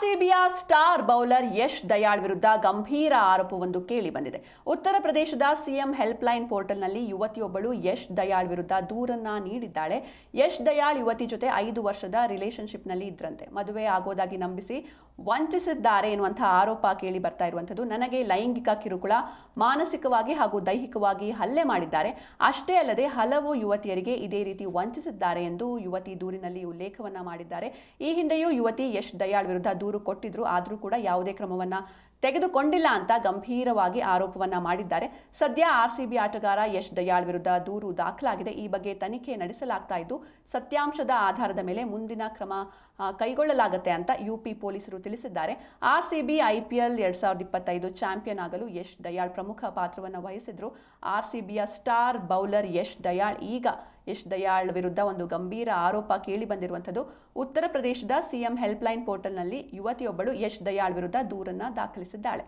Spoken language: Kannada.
ಆರ್ಸಿಬಿಯ ಸ್ಟಾರ್ ಬೌಲರ್ ಯಶ್ ದಯಾಳ್ ವಿರುದ್ಧ ಗಂಭೀರ ಆರೋಪವೊಂದು ಕೇಳಿ ಬಂದಿದೆ. ಉತ್ತರ ಪ್ರದೇಶದ ಸಿಎಂ ಹೆಲ್ಪ್ಲೈನ್ ಪೋರ್ಟಲ್ನಲ್ಲಿ ಯುವತಿಯೊಬ್ಬಳು ಯಶ್ ದಯಾಳ್ ವಿರುದ್ಧ ದೂರನ್ನ ನೀಡಿದ್ದಾಳೆ. ಯಶ್ ದಯಾಳ್ ಯುವತಿ ಜೊತೆ 5 ವರ್ಷದ ರಿಲೇಶನ್ಶಿಪ್ನಲ್ಲಿ ಇದ್ರಂತೆ. ಮದುವೆ ಆಗೋದಾಗಿ ನಂಬಿಸಿ ವಂಚಿಸಿದ್ದಾರೆ ಎನ್ನುವಂತಹ ಆರೋಪ ಕೇಳಿ ಬರ್ತಾ ಇರುವಂಥದ್ದು. ನನಗೆ ಲೈಂಗಿಕ ಕಿರುಕುಳ, ಮಾನಸಿಕವಾಗಿ ಹಾಗೂ ದೈಹಿಕವಾಗಿ ಹಲ್ಲೆ ಮಾಡಿದ್ದಾರೆ. ಅಷ್ಟೇ ಅಲ್ಲದೆ ಹಲವು ಯುವತಿಯರಿಗೆ ಇದೇ ರೀತಿ ವಂಚಿಸಿದ್ದಾರೆ ಎಂದು ಯುವತಿ ದೂರಿನಲ್ಲಿ ಉಲ್ಲೇಖವನ್ನ ಮಾಡಿದ್ದಾರೆ. ಈ ಹಿಂದೆಯೂ ಯುವತಿ ಯಶ್ ದಯಾಳ್ ವಿರುದ್ಧ ದೂರು ಕೊಟ್ಟಿದ್ರು. ಆದರೂ ಕೂಡ ಯಾವುದೇ ಕ್ರಮವನ್ನ ತೆಗೆದುಕೊಂಡಿಲ್ಲ ಅಂತ ಗಂಭೀರವಾಗಿ ಆರೋಪವನ್ನ ಮಾಡಿದ್ದಾರೆ. ಸದ್ಯ ಆರ್ಸಿಬಿ ಆಟಗಾರ ಯಶ್ ದಯಾಳ್ ವಿರುದ್ಧ ದೂರು ದಾಖಲಾಗಿದೆ. ಈ ಬಗ್ಗೆ ತನಿಖೆ ನಡೆಸಲಾಗ್ತಾ ಇದ್ದು ಸತ್ಯಾಂಶದ ಆಧಾರದ ಮೇಲೆ ಮುಂದಿನ ಕ್ರಮ ಕೈಗೊಳ್ಳಲಾಗುತ್ತೆ ಅಂತ ಯುಪಿ ಪೊಲೀಸರು ತಿಳಿಸಿದ್ದಾರೆ. ಆರ್ಸಿಬಿ IPL 2025 ಚಾಂಪಿಯನ್ ಆಗಲು ಯಶ್ ದಯಾಳ್ ಪ್ರಮುಖ ಪಾತ್ರವನ್ನು ವಹಿಸಿದ್ರು. ಆರ್ಸಿಬಿಯ ಸ್ಟಾರ್ ಬೌಲರ್ ಯಶ್ ದಯಾಳ್ ವಿರುದ್ಧ ಒಂದು ಗಂಭೀರ ಆರೋಪ ಕೇಳಿ ಬಂದಿರುವಂಥದ್ದು. ಉತ್ತರ ಪ್ರದೇಶದ ಸಿಎಂ ಹೆಲ್ಪ್ಲೈನ್ ಪೋರ್ಟಲ್ನಲ್ಲಿ ಯುವತಿಯೊಬ್ಬಳು ಯಶ್ ದಯಾಳ್ ವಿರುದ್ಧ ದೂರನ್ನ ದಾಖಲಿಸಿದ್ದಾಳೆ.